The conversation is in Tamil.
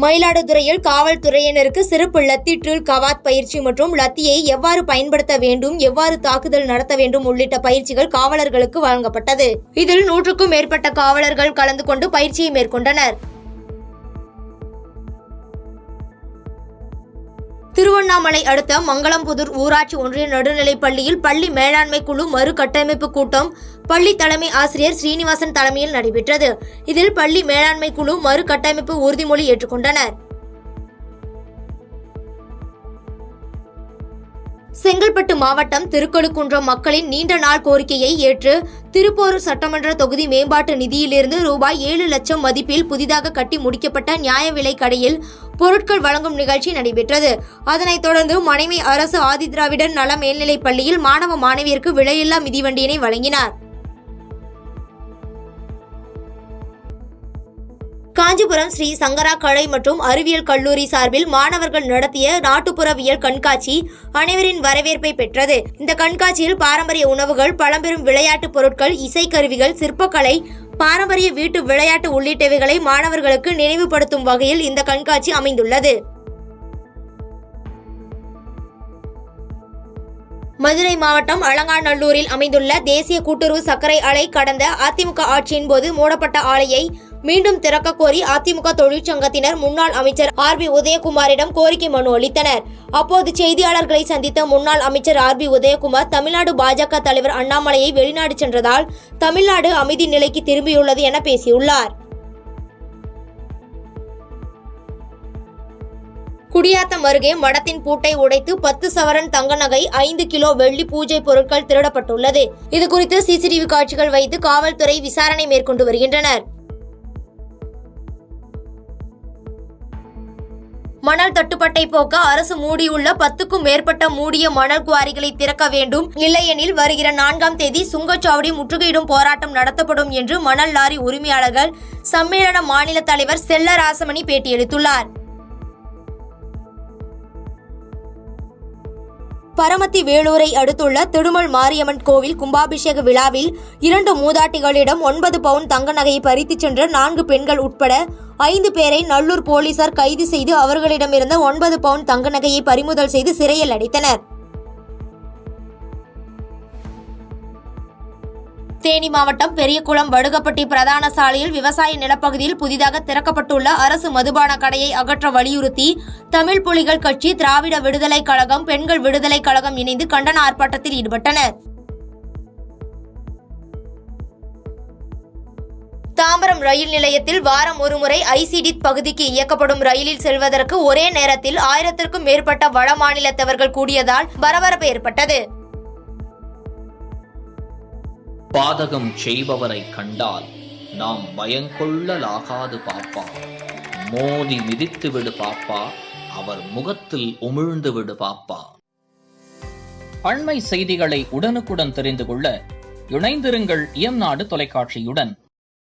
மயிலாடுதுறையில் காவல்துறையினருக்கு சிறப்பு லத்தி ட்ரில் கவாத் பயிற்சி மற்றும் லத்தியை எவ்வாறு பயன்படுத்த வேண்டும், எவ்வாறு தாக்குதல் நடத்த வேண்டும் உள்ளிட்ட பயிற்சிகள் காவலர்களுக்கு வழங்கப்பட்டது. இதில் 100க்கும் மேற்பட்ட காவலர்கள் கலந்து கொண்டு பயிற்சியை மேற்கொண்டனர். திருவண்ணாமலை அடுத்த மங்களம்புதூர் ஊராட்சி ஒன்றிய நடுநிலைப் பள்ளியில் பள்ளி மேலாண்மை குழு மறுகட்டமைப்பு கூட்டம் பள்ளி தலைமை ஆசிரியர் ஸ்ரீனிவாசன் தலைமையில் நடைபெற்றது. இதில் பள்ளி மேலாண்மை குழு மறுகட்டமைப்பு உறுதிமொழி ஏற்றுக்கொண்டனர். செங்கல்பட்டு மாவட்டம் திருக்கழுக்குன்றம் மக்களின் நீண்ட நாள் கோரிக்கையை ஏற்று திருப்போரூர் சட்டமன்ற தொகுதி மேம்பாட்டு நிதியிலிருந்து ரூபாய் 7 லட்சம் மதிப்பில் புதிதாக கட்டி முடிக்கப்பட்ட நியாய விலை கடையில் பொருட்கள் வழங்கும் நிகழ்ச்சி நடைபெற்றது. அதனைத் தொடர்ந்து மனைவி அரசு ஆதிதிராவிடர் நல மேல்நிலைப் பள்ளியில் மாணவ மாணவியருக்கு விலையில்லா மிதிவண்டியினை வழங்கினார். காஞ்சிபுரம் ஸ்ரீ சங்கரா கலை மற்றும் அறிவியல் கல்லூரி சார்பில் மாணவர்கள் நடத்திய நாட்டுப்புறவியல் கண்காட்சி அனைவரின் வரவேற்பை பெற்றது. இந்த கண்காட்சியில் பாரம்பரிய உணவுகள், பழம்பெரும் விளையாட்டு பொருட்கள், இசைக்கருவிகள், சிற்பக்கலை, பாரம்பரிய வீட்டு விளையாட்டு உள்ளிட்டவைகளை மாணவர்களுக்கு நினைவுபடுத்தும் வகையில் இந்த கண்காட்சி அமைந்துள்ளது. மதுரை மாவட்டம் அலங்காநல்லூரில் அமைந்துள்ள தேசிய கூட்டுறவு சர்க்கரை ஆலை கடந்த அதிமுக ஆட்சியின் போது மூடப்பட்ட ஆலையை மீண்டும் திறக்க கோரி அதிமுக தொழிற்சங்கத்தினர் முன்னாள் அமைச்சர் ஆர். பி. உதயகுமாரிடம் கோரிக்கை மனு அளித்தனர். அப்போது செய்தியாளர்களை சந்தித்த முன்னாள் அமைச்சர் ஆர். பி. உதயகுமார் தமிழ்நாடு பாஜக தலைவர் அண்ணாமலையை வெளிநாடு சென்றதால் தமிழ்நாடு அமைதி நிலைக்கு திரும்பியுள்ளது என பேசியுள்ளார். குடியாத்தம் அருகே மடத்தின் பூட்டை உடைத்து 10 சவரன் தங்க நகை, 5 கிலோ வெள்ளி பூஜை பொருட்கள் திருடப்பட்டுள்ளது. இதுகுறித்து சிசிடிவி காட்சிகள் வைத்து காவல்துறை விசாரணை மேற்கொண்டு வருகின்றனர். மணல் தட்டுப்பாட்டை போக்க அரசு மூடியுள்ள 10க்கும் மேற்பட்ட மூடிய மணல் குவாரிகளை திறக்க வேண்டும், இல்லையெனில் வருகிற 4ஆம் தேதி சுங்கச்சாவடி முற்றுகையிடும் போராட்டம் நடத்தப்படும் என்று மணல் லாரி உரிமையாளர்கள் சம்மேளன மாநில தலைவர் செல்லராசமணி பேட்டியளித்துள்ளார். பரமத்தி வேலூரை அடுத்துள்ள திருமல் மாரியம்மன் கோவில் கும்பாபிஷேக விழாவில் 2 மூதாட்டிகளிடம் 9 பவுன் தங்க நகையை பறித்துச் சென்ற 4 பெண்கள் உட்பட 5 பேரை நல்லூர் போலீசார் கைது செய்து அவர்களிடமிருந்த 9 பவுன் தங்க நகையை பறிமுதல் செய்து சிறையில் அடைத்தனர். தேனி மாவட்டம் பெரியகுளம் வடுகப்பட்டி பிரதான சாலையில் விவசாய நிலப்பகுதியில் புதிதாக திறக்கப்பட்டுள்ள அரசு மதுபான கடையை அகற்ற வலியுறுத்தி தமிழ் புலிகள் கட்சி, திராவிட விடுதலை கழகம், பெண்கள் விடுதலை கழகம் இணைந்து கண்டன ஆர்ப்பாட்டத்தில் ஈடுபட்டனர். தாம்பரம் ரயில் நிலையத்தில் வாரம் ஒருமுறை ஐசிடி பகுதிக்கு இயக்கப்படும் ரயிலில் செல்வதற்கு ஒரே நேரத்தில் 1000க்கும் மேற்பட்ட வட மாநிலத்தவர்கள் கூடியதால் பரபரப்பு ஏற்பட்டது. பாதகம் செய்பவரை கண்டால் நாம் பயங்கொள்ளலாகாது பாப்பா, மோதி மிதித்து விடு பாப்பா, அவர் முகத்தில் உமிழ்ந்து விடு பாப்பா. அண்மை செய்திகளை உடனுக்குடன் தெரிந்து கொள்ள இணைந்திருங்கள் இயம்நாடு தொலைக்காட்சியுடன்.